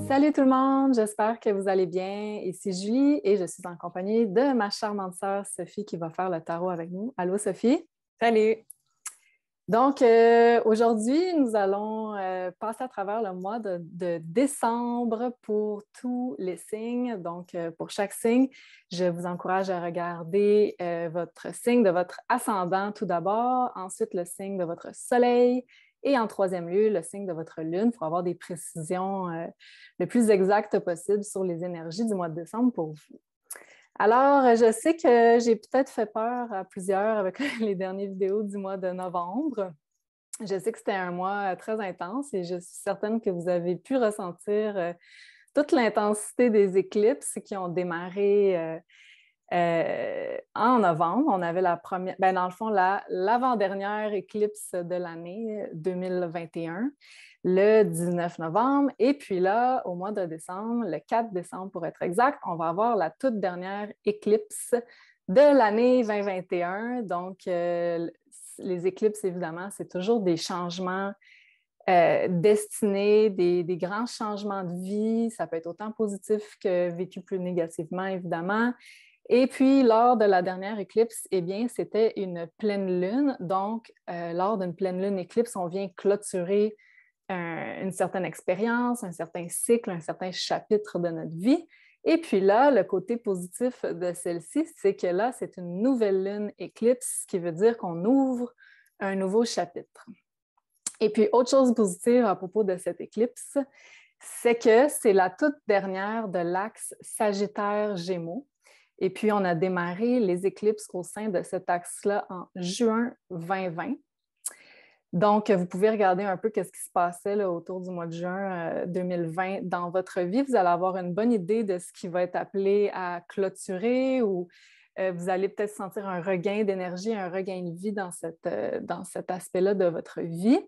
Salut tout le monde, j'espère que vous allez bien. Ici Julie et je suis en compagnie de ma charmante sœur Sophie qui va faire le tarot avec nous. Allô Sophie? Salut! Donc aujourd'hui, nous allons passer à travers le mois de décembre pour tous les signes. Donc pour chaque signe, je vous encourage à regarder votre signe de votre ascendant tout d'abord, ensuite le signe de votre soleil. Et en troisième lieu, le signe de votre lune pour avoir des précisions le plus exactes possible sur les énergies du mois de décembre pour vous. Alors, je sais que j'ai peut-être fait peur à plusieurs avec les dernières vidéos du mois de novembre. Je sais que c'était un mois très intense et je suis certaine que vous avez pu ressentir toute l'intensité des éclipses qui ont démarré en novembre. On avait la première, dans le fond, l'avant-dernière éclipse de l'année 2021, le 19 novembre. Et puis là, au mois de décembre, le 4 décembre pour être exact, on va avoir la toute dernière éclipse de l'année 2021. Donc, les éclipses, évidemment, c'est toujours des changements destinés, des grands changements de vie. Ça peut être autant positif que vécu plus négativement, évidemment. Et puis, lors de la dernière éclipse, eh bien, c'était une pleine lune. Donc, lors d'une pleine lune éclipse, on vient clôturer une certaine expérience, un certain cycle, un certain chapitre de notre vie. Et puis là, le côté positif de celle-ci, c'est que là, c'est une nouvelle lune éclipse, ce qui veut dire qu'on ouvre un nouveau chapitre. Et puis, autre chose positive à propos de cette éclipse, c'est que c'est la toute dernière de l'axe Sagittaire-Gémeaux. Et puis, on a démarré les éclipses au sein de cet axe-là en juin 2020. Donc, vous pouvez regarder un peu ce qui se passait là, autour du mois de juin 2020 dans votre vie. Vous allez avoir une bonne idée de ce qui va être appelé à clôturer ou vous allez peut-être sentir un regain d'énergie, un regain de vie dans cet aspect-là de votre vie.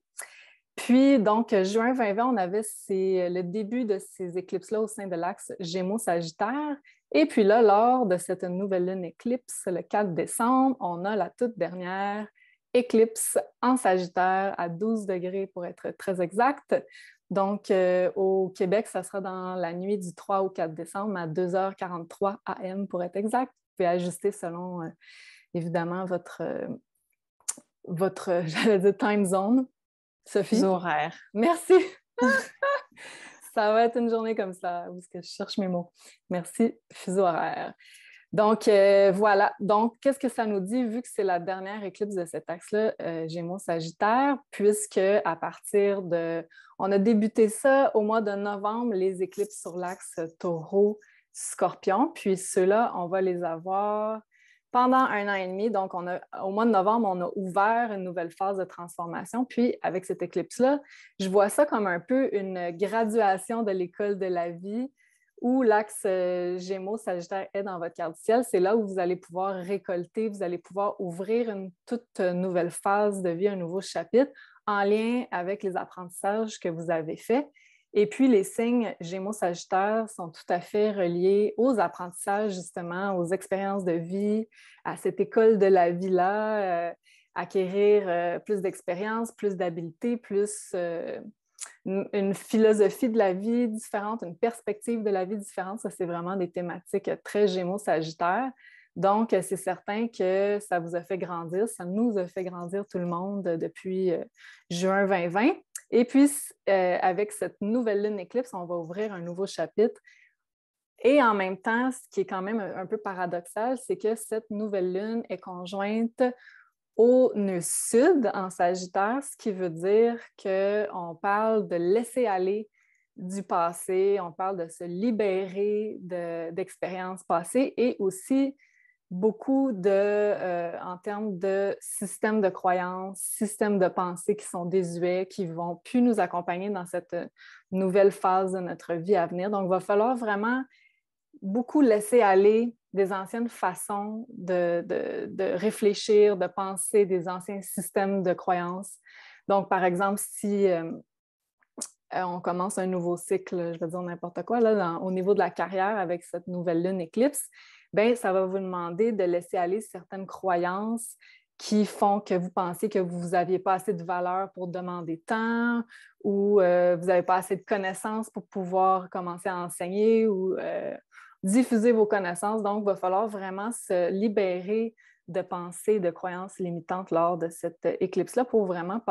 Puis, donc, juin 2020, on avait le début de ces éclipses-là au sein de l'axe Gémeaux-Sagittaire. Et puis là, lors de cette nouvelle lune éclipse, le 4 décembre, on a la toute dernière éclipse en Sagittaire à 12 degrés pour être très exact. Donc, au Québec, ça sera dans la nuit du 3 au 4 décembre à 2h43 AM pour être exact. Vous pouvez ajuster selon, évidemment, votre j'allais dire, time zone. Sophie? Fuseau horaire. Merci. Ça va être une journée comme ça, parce que je cherche mes mots. Merci, fuseau horaire. Donc, voilà. Donc, qu'est-ce que ça nous dit, vu que c'est la dernière éclipse de cet axe-là, Gémeaux-Sagittaire, puisque à partir de... On a débuté ça au mois de novembre, les éclipses sur l'axe Taureau-Scorpion, puis ceux-là, on va les avoir pendant 1 an et demi. Donc, au mois de novembre, on a ouvert une nouvelle phase de transformation. Puis, avec cette éclipse-là, je vois ça comme un peu une graduation de l'école de la vie où l'axe Gémeaux-Sagittaire est dans votre carte du ciel. C'est là où vous allez pouvoir récolter, vous allez pouvoir ouvrir une toute nouvelle phase de vie, un nouveau chapitre en lien avec les apprentissages que vous avez faits. Et puis, les signes Gémeaux-Sagittaire sont tout à fait reliés aux apprentissages, justement, aux expériences de vie, à cette école de la vie-là, acquérir plus d'expérience, plus d'habileté, plus une philosophie de la vie différente, une perspective de la vie différente. Ça, c'est vraiment des thématiques très Gémeaux-Sagittaire. Donc, c'est certain que ça vous a fait grandir, ça nous a fait grandir tout le monde depuis juin 2020. Et puis, avec cette nouvelle lune éclipse, on va ouvrir un nouveau chapitre. Et en même temps, ce qui est quand même un peu paradoxal, c'est que cette nouvelle lune est conjointe au nœud sud en Sagittaire, ce qui veut dire qu'on parle de laisser aller du passé, on parle de se libérer d'expériences passées et aussi beaucoup en termes de systèmes de croyances, systèmes de pensée qui sont désuets, qui ne vont plus nous accompagner dans cette nouvelle phase de notre vie à venir. Donc, il va falloir vraiment beaucoup laisser aller des anciennes façons de réfléchir, de penser, des anciens systèmes de croyances. Donc, par exemple, si on commence un nouveau cycle, je vais dire n'importe quoi, là, au niveau de la carrière avec cette nouvelle lune éclipse, bien, ça va vous demander de laisser aller certaines croyances qui font que vous pensez que vous n'aviez pas assez de valeur pour demander tant ou vous n'avez pas assez de connaissances pour pouvoir commencer à enseigner ou diffuser vos connaissances. Donc, il va falloir vraiment se libérer de pensées, de croyances limitantes lors de cette éclipse-là pour vraiment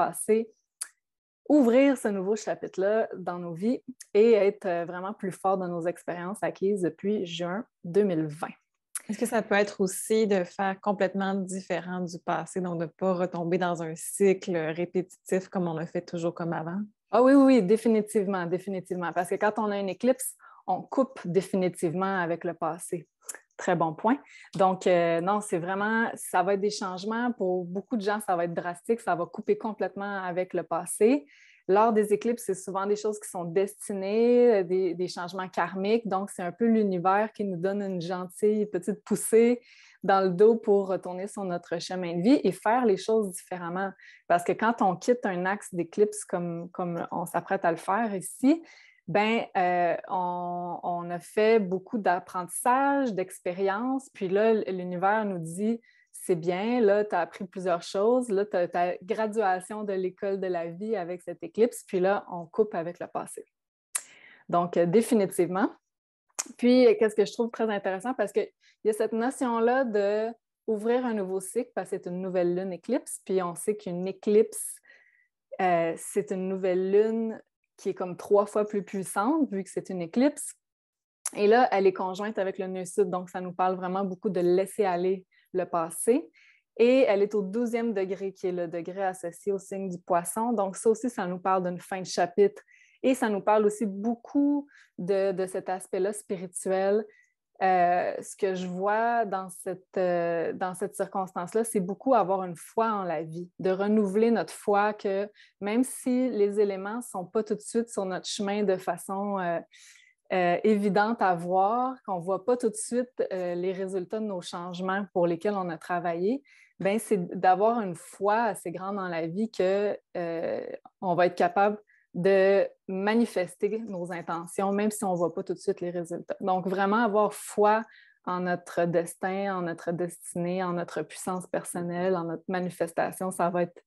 ouvrir ce nouveau chapitre-là dans nos vies et être vraiment plus fort dans nos expériences acquises depuis juin 2020. Est-ce que ça peut être aussi de faire complètement différent du passé, donc de ne pas retomber dans un cycle répétitif comme on a fait toujours comme avant? Ah oui, oui, définitivement, définitivement. Parce que quand on a une éclipse, on coupe définitivement avec le passé. Très bon point. Donc, non, c'est vraiment, ça va être des changements. Pour beaucoup de gens, ça va être drastique. Ça va couper complètement avec le passé. Lors des éclipses, c'est souvent des choses qui sont destinées, des changements karmiques. Donc, c'est un peu l'univers qui nous donne une gentille petite poussée dans le dos pour retourner sur notre chemin de vie et faire les choses différemment. Parce que quand on quitte un axe d'éclipse comme on s'apprête à le faire ici, on a fait beaucoup d'apprentissage, d'expérience, puis là, l'univers nous dit c'est bien, là, tu as appris plusieurs choses, là, tu as ta graduation de l'école de la vie avec cette éclipse, puis là, on coupe avec le passé. Donc, définitivement. Puis, qu'est-ce que je trouve très intéressant, parce qu'il y a cette notion-là d'ouvrir un nouveau cycle, parce que c'est une nouvelle lune éclipse, puis on sait qu'une éclipse, c'est une nouvelle lune qui est comme 3 fois plus puissante, vu que c'est une éclipse. Et là, elle est conjointe avec le nœud sud, donc ça nous parle vraiment beaucoup de laisser aller le passé. Et elle est au 12e degré, qui est le degré associé au signe du poisson. Donc ça aussi, ça nous parle d'une fin de chapitre. Et ça nous parle aussi beaucoup de cet aspect-là spirituel. Ce que je vois dans cette circonstance-là, c'est beaucoup avoir une foi en la vie, de renouveler notre foi que même si les éléments ne sont pas tout de suite sur notre chemin de façon évidente à voir, qu'on ne voit pas tout de suite les résultats de nos changements pour lesquels on a travaillé, bien, c'est d'avoir une foi assez grande dans la vie qu'on va être capable de manifester nos intentions, même si on ne voit pas tout de suite les résultats. Donc, vraiment avoir foi en notre destin, en notre destinée, en notre puissance personnelle, en notre manifestation, ça va être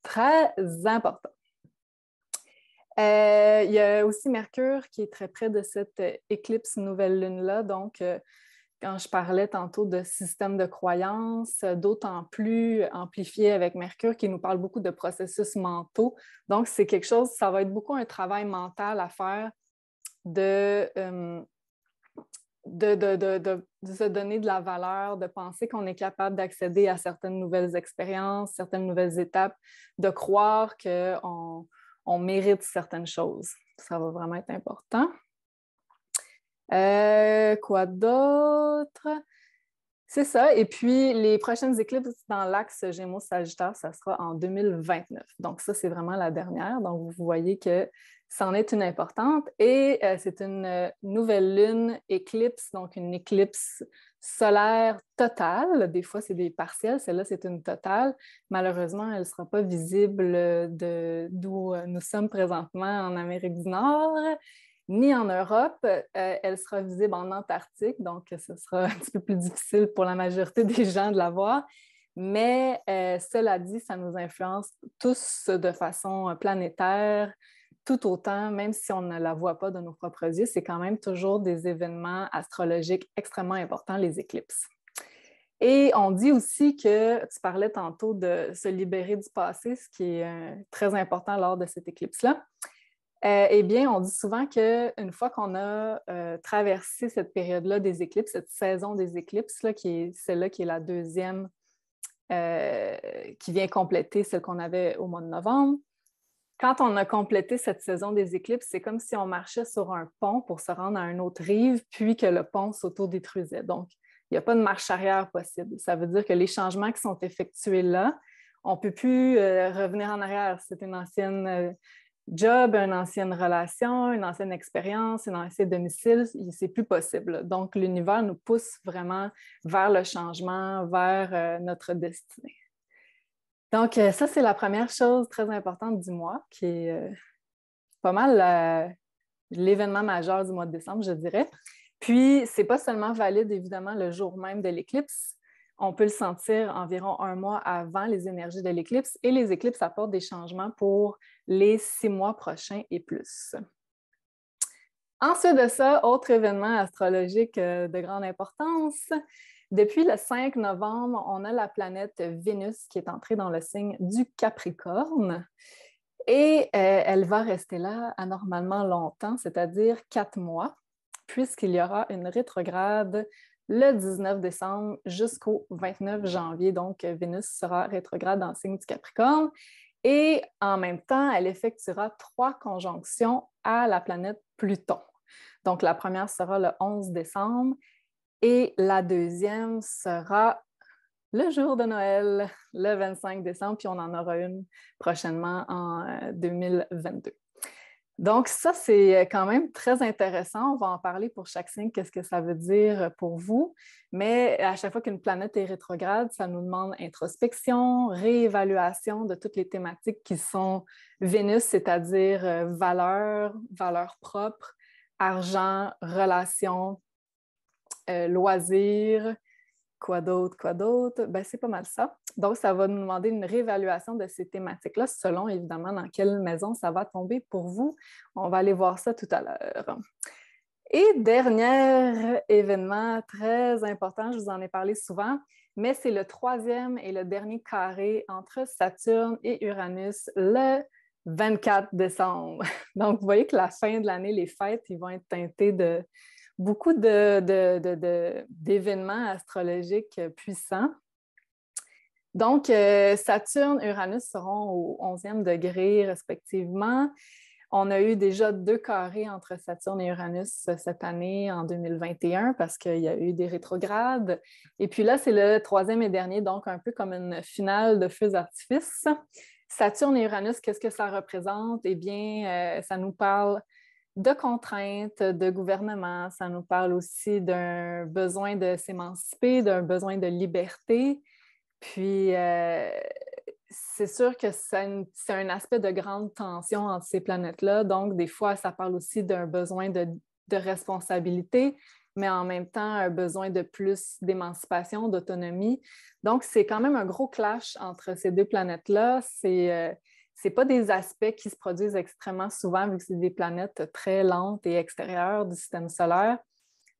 très important. Il y a aussi Mercure qui est très près de cette éclipse nouvelle lune-là. Donc, quand je parlais tantôt de système de croyance, d'autant plus amplifié avec Mercure qui nous parle beaucoup de processus mentaux. Donc, c'est quelque chose, ça va être beaucoup un travail mental à faire de se donner de la valeur, de penser qu'on est capable d'accéder à certaines nouvelles expériences, certaines nouvelles étapes, de croire qu'on mérite certaines choses. Ça va vraiment être important. Quoi d'autre? C'est ça. Et puis, les prochaines éclipses dans l'axe Gémeaux-Sagittaire, ça sera en 2029. Donc, ça, c'est vraiment la dernière. Donc, vous voyez que c'en est une importante. Et c'est une nouvelle lune éclipse, donc une éclipse solaire totale. Des fois, c'est des partiels. Celle-là, c'est une totale. Malheureusement, elle ne sera pas visible d'où nous sommes présentement en Amérique du Nord, ni en Europe. Elle sera visible en Antarctique, donc ce sera un petit peu plus difficile pour la majorité des gens de la voir. Mais cela dit, ça nous influence tous de façon planétaire, tout autant, même si on ne la voit pas de nos propres yeux, c'est quand même toujours des événements astrologiques extrêmement importants, les éclipses. Et on dit aussi que, tu parlais tantôt de se libérer du passé, ce qui est très important lors de cette éclipse-là. Eh bien, on dit souvent qu'une fois qu'on a traversé cette période-là des éclipses, cette saison des éclipses, là, qui est celle-là qui est la deuxième, qui vient compléter celle qu'on avait au mois de novembre, quand on a complété cette saison des éclipses, c'est comme si on marchait sur un pont pour se rendre à une autre rive, puis que le pont s'autodétruisait. Donc, il n'y a pas de marche arrière possible. Ça veut dire que les changements qui sont effectués là, on ne peut plus revenir en arrière. C'est une ancienne job, une ancienne relation, une ancienne expérience, un ancien domicile, c'est plus possible. Donc, l'univers nous pousse vraiment vers le changement, vers notre destinée. Donc, ça, c'est la première chose très importante du mois, qui est pas mal l'événement majeur du mois de décembre, je dirais. Puis, ce n'est pas seulement valide, évidemment, le jour même de l'éclipse. On peut le sentir environ 1 mois avant les énergies de l'éclipse et les éclipses apportent des changements pour les 6 mois prochains et plus. Ensuite de ça, autre événement astrologique de grande importance, depuis le 5 novembre, on a la planète Vénus qui est entrée dans le signe du Capricorne et elle va rester là anormalement longtemps, c'est-à-dire 4 mois, puisqu'il y aura une rétrograde le 19 décembre jusqu'au 29 janvier. Donc, Vénus sera rétrograde dans le signe du Capricorne. Et en même temps, elle effectuera 3 conjonctions à la planète Pluton. Donc, la première sera le 11 décembre et la deuxième sera le jour de Noël, le 25 décembre, puis on en aura une prochainement en 2022. Donc, ça, c'est quand même très intéressant. On va en parler pour chaque signe, qu'est-ce que ça veut dire pour vous. Mais à chaque fois qu'une planète est rétrograde, ça nous demande introspection, réévaluation de toutes les thématiques qui sont Vénus, c'est-à-dire valeurs propres, argent, relations, loisirs. Quoi d'autre? Ben, c'est pas mal ça. Donc, ça va nous demander une réévaluation de ces thématiques-là, selon évidemment dans quelle maison ça va tomber pour vous. On va aller voir ça tout à l'heure. Et dernier événement très important, je vous en ai parlé souvent, mais c'est le 3e et le dernier carré entre Saturne et Uranus le 24 décembre. Donc, vous voyez que la fin de l'année, les fêtes, ils vont être teintées de beaucoup d'événements astrologiques puissants. Donc, Saturne et Uranus seront au 11e degré respectivement. On a eu déjà 2 carrés entre Saturne et Uranus cette année, en 2021, parce qu'il y a eu des rétrogrades. Et puis là, c'est le 3e et dernier, donc un peu comme une finale de feux d'artifice. Saturne et Uranus, qu'est-ce que ça représente? Eh bien, ça nous parle de contraintes, de gouvernement. Ça nous parle aussi d'un besoin de s'émanciper, d'un besoin de liberté. Puis, c'est sûr que c'est un aspect de grande tension entre ces planètes-là. Donc, des fois, ça parle aussi d'un besoin de responsabilité, mais en même temps, un besoin de plus d'émancipation, d'autonomie. Donc, c'est quand même un gros clash entre ces 2 planètes-là. C'est pas des aspects qui se produisent extrêmement souvent, vu que c'est des planètes très lentes et extérieures du système solaire.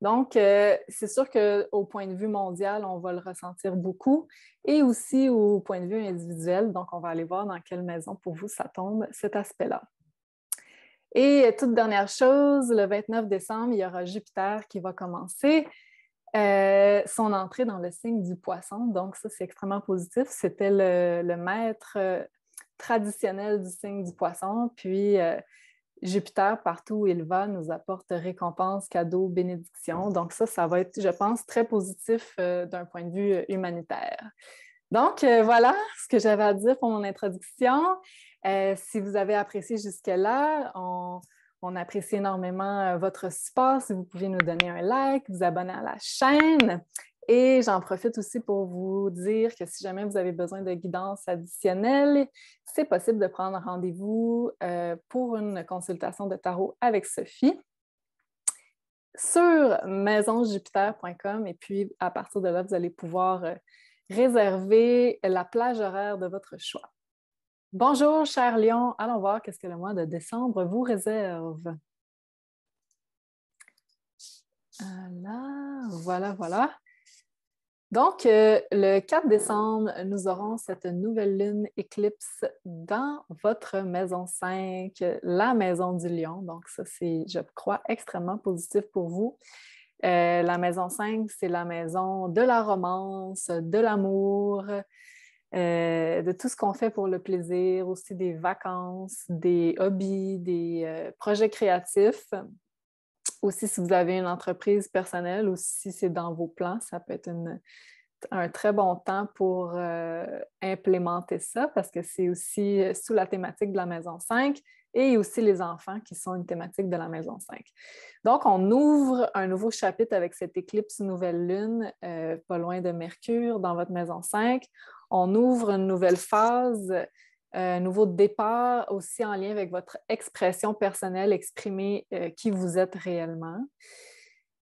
Donc, c'est sûr qu'au point de vue mondial, on va le ressentir beaucoup et aussi au point de vue individuel. Donc, on va aller voir dans quelle maison pour vous ça tombe, cet aspect-là. Et toute dernière chose, le 29 décembre, il y aura Jupiter qui va commencer son entrée dans le signe du Poisson. Donc, ça, c'est extrêmement positif. C'était le maître traditionnel du signe du Poisson. Puis, Jupiter, partout où il va, nous apporte récompenses, cadeaux, bénédictions. Donc ça va être, je pense, très positif d'un point de vue humanitaire. Donc, voilà ce que j'avais à dire pour mon introduction. Si vous avez apprécié jusque-là, on apprécie énormément votre support. Si vous pouvez nous donner un like, vous abonner à la chaîne. Et j'en profite aussi pour vous dire que si jamais vous avez besoin de guidance additionnelle, c'est possible de prendre rendez-vous pour une consultation de tarot avec Sophie sur maisonjupiter.com et puis à partir de là, vous allez pouvoir réserver la plage horaire de votre choix. Bonjour, cher Lion. Allons voir qu'est-ce que le mois de décembre vous réserve. Voilà. Donc, le 4 décembre, nous aurons cette nouvelle lune éclipse dans votre maison 5, la maison du lion. Donc, ça, c'est, je crois, extrêmement positif pour vous. La maison 5, c'est la maison de la romance, de l'amour, de tout ce qu'on fait pour le plaisir, aussi des vacances, des hobbies, des projets créatifs. Aussi, si vous avez une entreprise personnelle ou si c'est dans vos plans, ça peut être un très bon temps pour implémenter ça parce que c'est aussi sous la thématique de la maison 5 et aussi les enfants qui sont une thématique de la maison 5. Donc, on ouvre un nouveau chapitre avec cette éclipse nouvelle lune, pas loin de Mercure, dans votre maison 5. On ouvre une nouvelle phase, un nouveau départ aussi en lien avec votre expression personnelle, exprimer qui vous êtes réellement.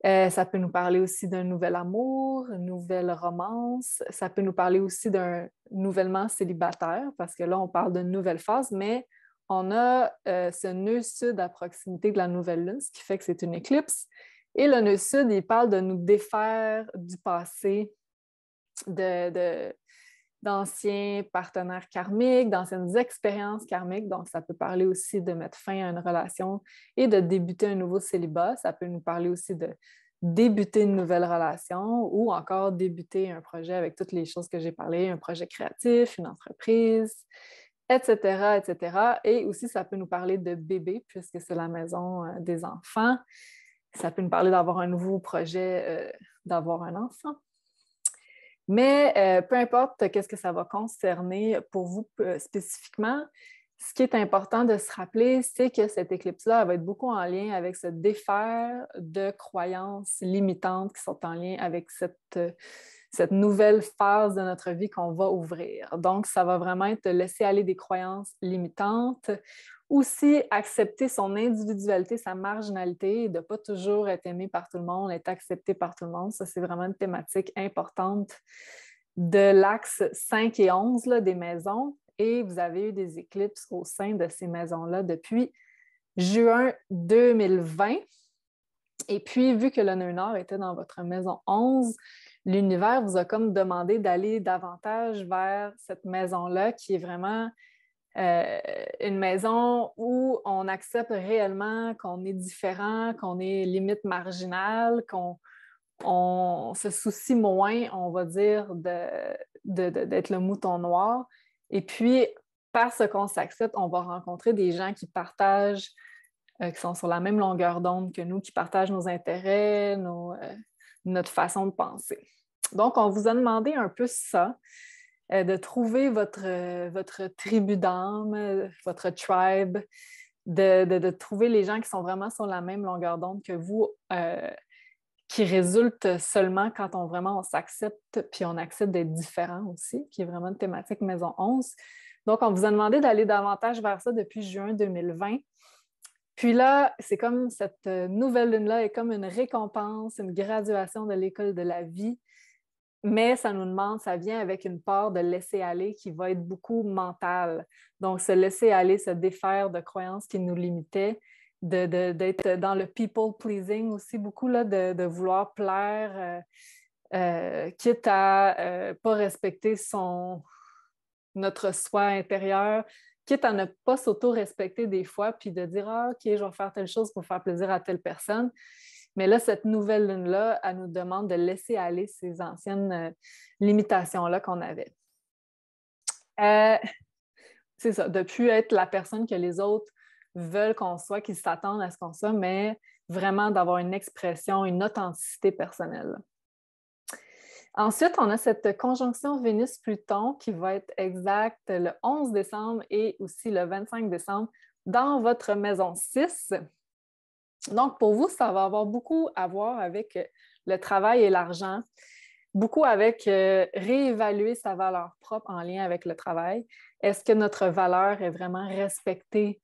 Ça peut nous parler aussi d'un nouvel amour, une nouvelle romance. Ça peut nous parler aussi d'un nouvellement célibataire, parce que là, on parle d'une nouvelle phase, mais on a ce nœud sud à proximité de la nouvelle lune, ce qui fait que c'est une éclipse. Et le nœud sud, il parle de nous défaire du passé, d'anciens partenaires karmiques, d'anciennes expériences karmiques. Donc, ça peut parler aussi de mettre fin à une relation et de débuter un nouveau célibat. Ça peut nous parler aussi de débuter une nouvelle relation ou encore débuter un projet avec toutes les choses que j'ai parlé, un projet créatif, une entreprise, etc., etc. Et aussi, ça peut nous parler de bébé, puisque c'est la maison des enfants. Ça peut nous parler d'avoir un nouveau projet, d'avoir un enfant. Mais peu importe qu'est-ce que ça va concerner pour vous spécifiquement, ce qui est important de se rappeler, c'est que cette éclipse-là va être beaucoup en lien avec ce défaire de croyances limitantes qui sont en lien avec cette nouvelle phase de notre vie qu'on va ouvrir. Donc, ça va vraiment être de laisser aller des croyances limitantes, aussi accepter son individualité, sa marginalité, de ne pas toujours être aimé par tout le monde, être accepté par tout le monde. Ça, c'est vraiment une thématique importante de l'axe 5 et 11 là, des maisons. Et vous avez eu des éclipses au sein de ces maisons-là depuis juin 2020. Et puis, vu que le nœud nord était dans votre maison 11, l'univers vous a comme demandé d'aller davantage vers cette maison-là qui est vraiment une maison où on accepte réellement qu'on est différent, qu'on est limite marginal, qu'on se soucie moins, on va dire, d'être le mouton noir. Et puis, parce qu'on s'accepte, on va rencontrer des gens qui partagent, qui sont sur la même longueur d'onde que nous, qui partagent nos intérêts, notre façon de penser. Donc, on vous a demandé un peu ça, de trouver votre tribu d'âme, votre tribe, de trouver les gens qui sont vraiment sur la même longueur d'onde que vous, qui résultent seulement quand on s'accepte, puis on accepte d'être différent aussi, qui est vraiment une thématique Maison 11. Donc, on vous a demandé d'aller davantage vers ça depuis juin 2020. Puis là, c'est comme cette nouvelle lune-là est comme une récompense, une graduation de l'école de la vie. Mais ça nous demande, ça vient avec une part de laisser aller qui va être beaucoup mentale. Donc, se laisser aller, se défaire de croyances qui nous limitaient, d'être dans le people pleasing aussi, beaucoup là, de vouloir plaire, quitte à pas respecter notre soi intérieur, quitte à ne pas s'auto-respecter des fois, puis de dire ah, OK, je vais faire telle chose pour faire plaisir à telle personne. Mais là, cette nouvelle lune-là, elle nous demande de laisser aller ces anciennes limitations-là qu'on avait. C'est ça, de ne plus être la personne que les autres veulent qu'on soit, qu'ils s'attendent à ce qu'on soit, mais vraiment d'avoir une expression, une authenticité personnelle. Ensuite, on a cette conjonction Vénus-Pluton qui va être exacte le 11 décembre et aussi le 25 décembre dans votre maison 6. Donc, pour vous, ça va avoir beaucoup à voir avec le travail et l'argent, beaucoup avec réévaluer sa valeur propre en lien avec le travail. Est-ce que notre valeur est vraiment respectée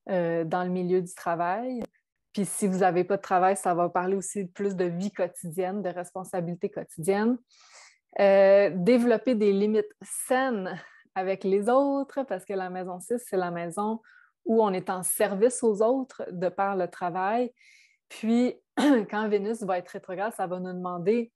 dans le milieu du travail? Puis si vous n'avez pas de travail, ça va parler aussi plus de vie quotidienne, de responsabilité quotidienne. Développer des limites saines avec les autres, parce que la maison 6, c'est la maison où on est en service aux autres de par le travail. Puis, quand Vénus va être rétrograde, ça va nous demander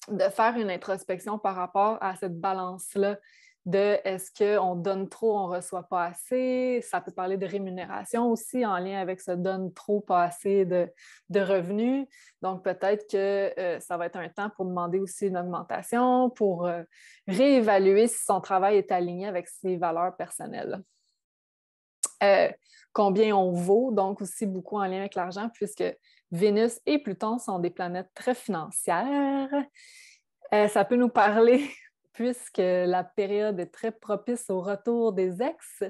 de faire une introspection par rapport à cette balance-là de est-ce qu'on donne trop, on ne reçoit pas assez. Ça peut parler de rémunération aussi en lien avec ce donne trop, pas assez de revenus. Donc, peut-être que ça va être un temps pour demander aussi une augmentation, pour réévaluer si son travail est aligné avec ses valeurs personnelles. Combien on vaut, donc aussi beaucoup en lien avec l'argent, puisque Vénus et Pluton sont des planètes très financières. Ça peut nous parler, puisque la période est très propice au retour des ex,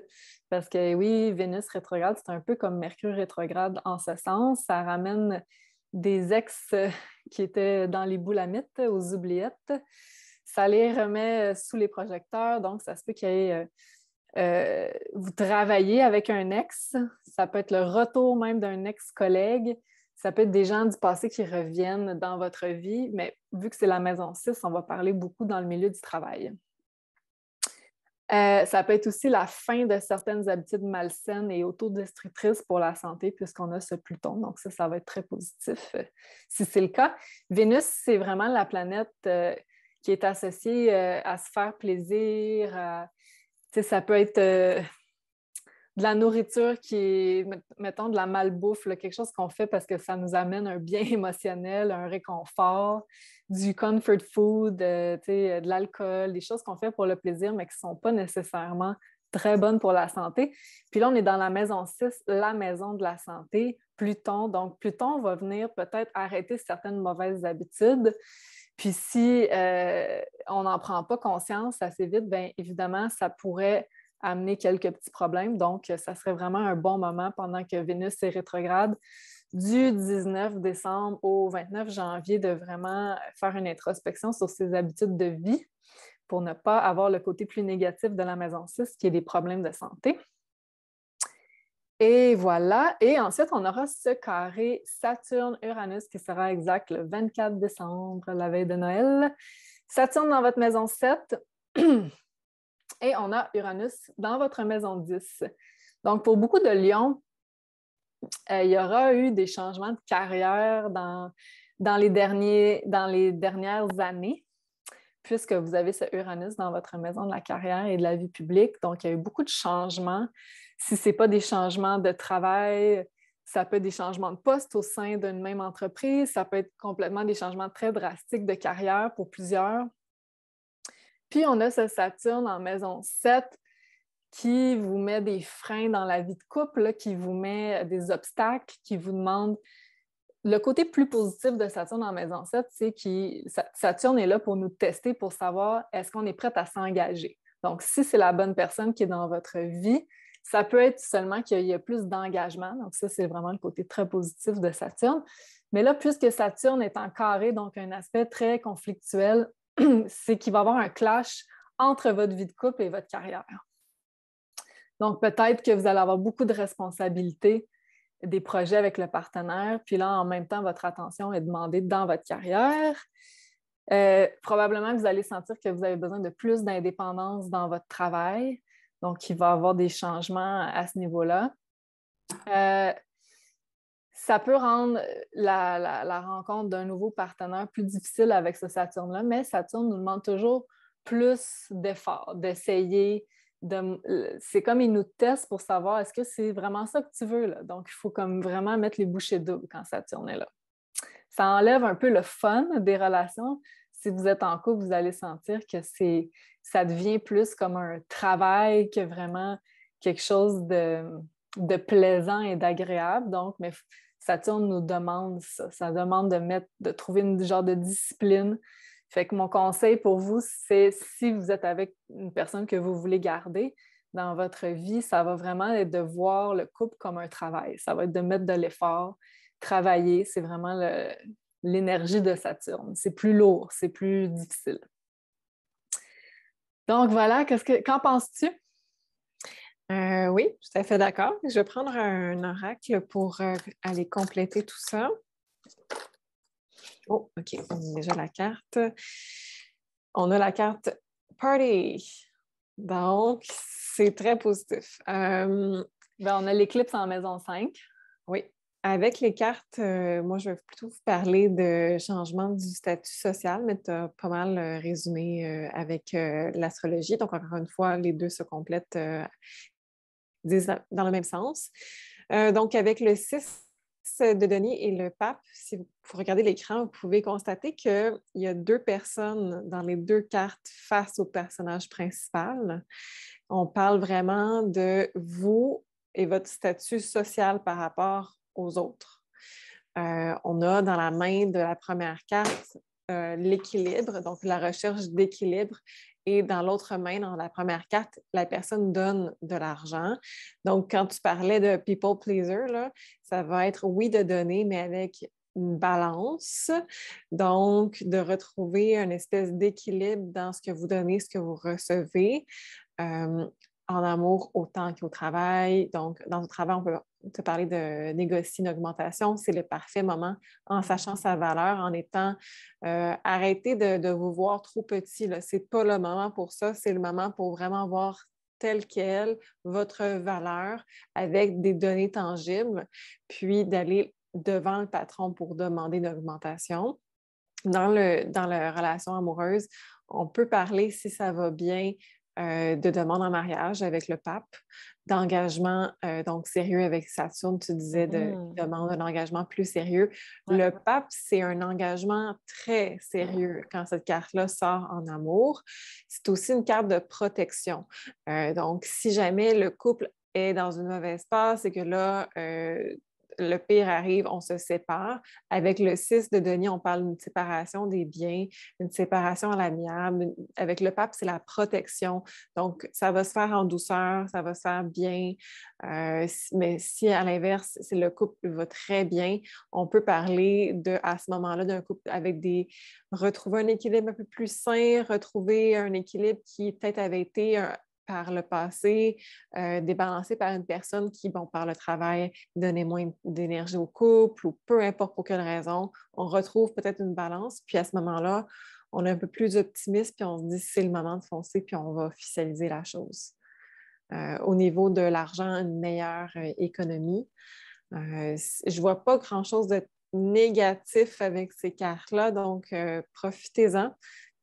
parce que oui, Vénus rétrograde, c'est un peu comme Mercure rétrograde en ce sens. Ça ramène des ex qui étaient dans les boulamites, aux oubliettes. Ça les remet sous les projecteurs, donc ça se peut qu'il y ait... vous travaillez avec un ex, ça peut être le retour même d'un ex-collègue, Ça peut être des gens du passé qui reviennent dans votre vie, mais vu que c'est la maison 6, on va parler beaucoup dans le milieu du travail. Ça peut être aussi la fin de certaines habitudes malsaines et autodestructrices pour la santé, puisqu'on a ce Pluton. Donc, ça va être très positif si c'est le cas. Vénus, c'est vraiment la planète qui est associée à se faire plaisir. Ça peut être de la nourriture qui est, mettons, de la malbouffe, là, quelque chose qu'on fait parce que ça nous amène un bien émotionnel, un réconfort, du comfort food, de l'alcool, des choses qu'on fait pour le plaisir, mais qui ne sont pas nécessairement très bonnes pour la santé. Puis là, on est dans la maison 6, la maison de la santé, Pluton. Donc, Pluton va venir peut-être arrêter certaines mauvaises habitudes. Puis si on n'en prend pas conscience assez vite, bien évidemment, ça pourrait amener quelques petits problèmes. Donc, ça serait vraiment un bon moment pendant que Vénus est rétrograde du 19 décembre au 29 janvier de vraiment faire une introspection sur ses habitudes de vie pour ne pas avoir le côté plus négatif de la maison 6 qui est des problèmes de santé. Et voilà. Et ensuite, on aura ce carré Saturne-Uranus qui sera exact le 24 décembre, la veille de Noël. Saturne dans votre maison 7. Et on a Uranus dans votre maison 10. Donc, pour beaucoup de lions, il y aura eu des changements de carrière dans les dernières années, puisque vous avez ce Uranus dans votre maison de la carrière et de la vie publique. Donc, il y a eu beaucoup de changements. Si ce n'est pas des changements de travail, ça peut être des changements de poste au sein d'une même entreprise. Ça peut être complètement des changements très drastiques de carrière pour plusieurs. Puis, on a ce Saturne en maison 7 qui vous met des freins dans la vie de couple, là, qui vous met des obstacles, qui vous demande... Le côté plus positif de Saturne en maison 7, c'est que Saturne est là pour nous tester, pour savoir est-ce qu'on est prête à s'engager. Donc, si c'est la bonne personne qui est dans votre vie, ça peut être seulement qu'il y a plus d'engagement. Donc, ça, c'est vraiment le côté très positif de Saturne. Mais là, puisque Saturne est en carré, donc un aspect très conflictuel, c'est qu'il va y avoir un clash entre votre vie de couple et votre carrière. Donc, peut-être que vous allez avoir beaucoup de responsabilités, des projets avec le partenaire, puis là, en même temps, votre attention est demandée dans votre carrière. Probablement que vous allez sentir que vous avez besoin de plus d'indépendance dans votre travail. Donc, il va y avoir des changements à ce niveau-là. Ça peut rendre la rencontre d'un nouveau partenaire plus difficile avec ce Saturne-là, mais Saturne nous demande toujours plus d'efforts, d'essayer. C'est comme il nous teste pour savoir est-ce que c'est vraiment ça que tu veux, là? Donc, il faut comme vraiment mettre les bouchées doubles quand Saturne est là. Ça enlève un peu le fun des relations. Si vous êtes en couple, vous allez sentir que ça devient plus comme un travail que vraiment quelque chose de plaisant et d'agréable. Donc, mais Saturne nous demande ça. Ça demande de trouver une genre de discipline. Fait que mon conseil pour vous, c'est si vous êtes avec une personne que vous voulez garder dans votre vie, ça va vraiment être de voir le couple comme un travail. Ça va être de mettre de l'effort, travailler. C'est vraiment l'énergie de Saturne. C'est plus lourd, c'est plus difficile. Donc voilà, qu'en penses-tu? Oui, tout à fait d'accord. Je vais prendre un oracle pour aller compléter tout ça. Oh, OK. On a déjà la carte. On a la carte Party. Donc, c'est très positif. On a l'éclipse en maison 5. Oui. Avec les cartes, moi, je vais plutôt vous parler de changement du statut social, mais tu as pas mal résumé avec l'astrologie. Donc, encore une fois, les deux se complètent dans le même sens. Donc, avec le 6 de denier et le pape, si vous regardez l'écran, vous pouvez constater qu'il y a deux personnes dans les deux cartes face au personnage principal. On parle vraiment de vous et votre statut social par rapport aux autres. On a dans la main de la première carte l'équilibre, donc la recherche d'équilibre. Et dans l'autre main, dans la première carte, la personne donne de l'argent. Donc, quand tu parlais de people pleaser, là, ça va être, oui, de donner, mais avec une balance. Donc, de retrouver une espèce d'équilibre dans ce que vous donnez, ce que vous recevez. en amour autant qu'au travail. Donc, dans le travail, on peut te parler de négocier une augmentation. C'est le parfait moment en sachant sa valeur, en étant arrêtez de vous voir trop petit. Ce n'est pas le moment pour ça. C'est le moment pour vraiment voir telle quelle votre valeur avec des données tangibles, puis d'aller devant le patron pour demander une augmentation. Dans la relation amoureuse, on peut parler, si ça va bien, de demande en mariage avec le pape, d'engagement donc sérieux avec Saturne, tu disais, demande un engagement plus sérieux. Ouais. Le pape, c'est un engagement très sérieux quand cette carte-là sort en amour. C'est aussi une carte de protection. Donc, si jamais le couple est dans une mauvaise passe et que là, le pire arrive, on se sépare. Avec le 6 de denier, on parle d'une séparation des biens, une séparation à l'amiable. Avec le pape, c'est la protection. Donc, ça va se faire en douceur, ça va se faire bien. Mais si, à l'inverse, si le couple va très bien, on peut parler à ce moment-là d'un couple avec retrouver un équilibre un peu plus sain, retrouver un équilibre qui peut-être avait été par le passé, débalancé par une personne qui, par le travail, donnait moins d'énergie au couple ou peu importe pour quelle raison, on retrouve peut-être une balance. Puis à ce moment-là, on est un peu plus optimiste, puis on se dit c'est le moment de foncer, puis on va officialiser la chose. Au niveau de l'argent, une meilleure économie. Je ne vois pas grand-chose de négatif avec ces cartes-là, donc profitez-en.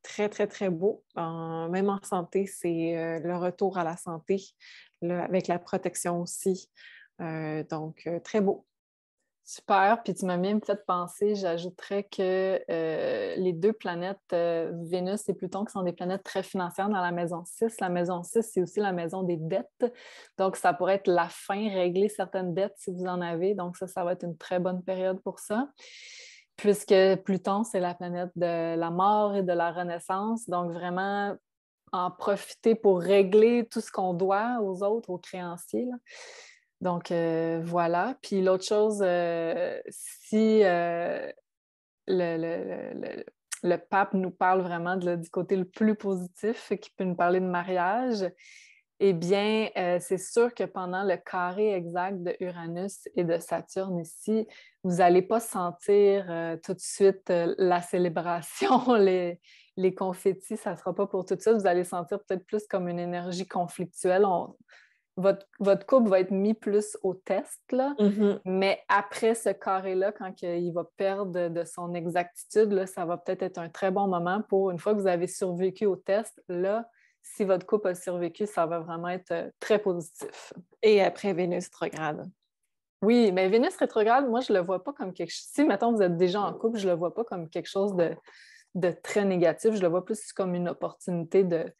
Très, très, très beau. Même en santé, c'est le retour à la santé, avec la protection aussi. Donc, très beau. Super. Puis tu m'as même fait penser, j'ajouterais que les deux planètes, Vénus et Pluton, qui sont des planètes très financières dans la maison 6. La maison 6, c'est aussi la maison des dettes. Donc, ça pourrait être la fin, régler certaines dettes si vous en avez. Donc, ça va être une très bonne période pour ça. Puisque Pluton, c'est la planète de la mort et de la renaissance. Donc, vraiment en profiter pour régler tout ce qu'on doit aux autres, aux créanciers, là. Donc, voilà. Puis l'autre chose, si le pape nous parle vraiment du côté le plus positif, qui peut nous parler de mariage, eh bien, c'est sûr que pendant le carré exact de Uranus et de Saturne ici, vous n'allez pas sentir tout de suite la célébration, les confettis, ça ne sera pas pour tout de suite. Vous allez sentir peut-être plus comme une énergie conflictuelle. Votre couple va être mis plus au test, là. Mais après ce carré-là, quand il va perdre de son exactitude, là, ça va peut-être être un très bon moment pour, une fois que vous avez survécu au test, là, si votre couple a survécu, ça va vraiment être très positif. Et après Vénus rétrograde. Oui, mais Vénus rétrograde, moi, je ne le vois pas comme quelque chose. Si, mettons, vous êtes déjà en couple, je ne le vois pas comme quelque chose de très négatif. Je le vois plus comme une opportunité de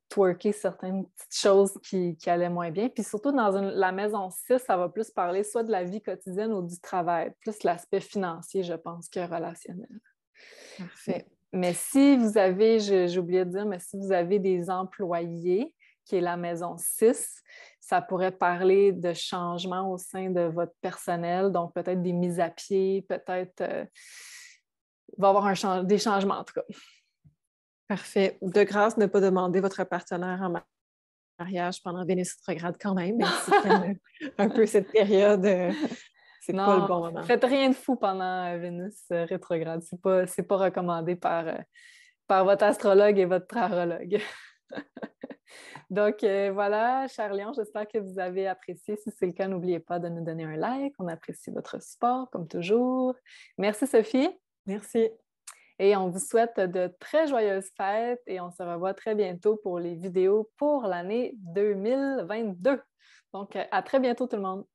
twerker certaines petites choses qui allaient moins bien. Puis surtout, dans la maison 6, ça va plus parler soit de la vie quotidienne ou du travail, plus l'aspect financier, je pense, que relationnel. Parfait. Mais si vous avez, j'ai oublié de dire, mais si vous avez des employés, qui est la maison 6, ça pourrait parler de changements au sein de votre personnel, donc peut-être des mises à pied, peut-être il va y avoir des changements en tout cas. Parfait. De grâce, ne pas demander votre partenaire en mariage pendant Vénus rétrograde quand même, même si c'est un peu cette période, c'est pas le bon moment. Faites rien de fou pendant Vénus rétrograde. C'est pas recommandé par votre astrologue et votre tarologue. Donc voilà, chers lions, j'espère que vous avez apprécié. Si c'est le cas, n'oubliez pas de nous donner un like. On apprécie votre support, comme toujours. Merci, Sophie. Merci. Et on vous souhaite de très joyeuses fêtes et on se revoit très bientôt pour les vidéos pour l'année 2022. Donc, à très bientôt tout le monde.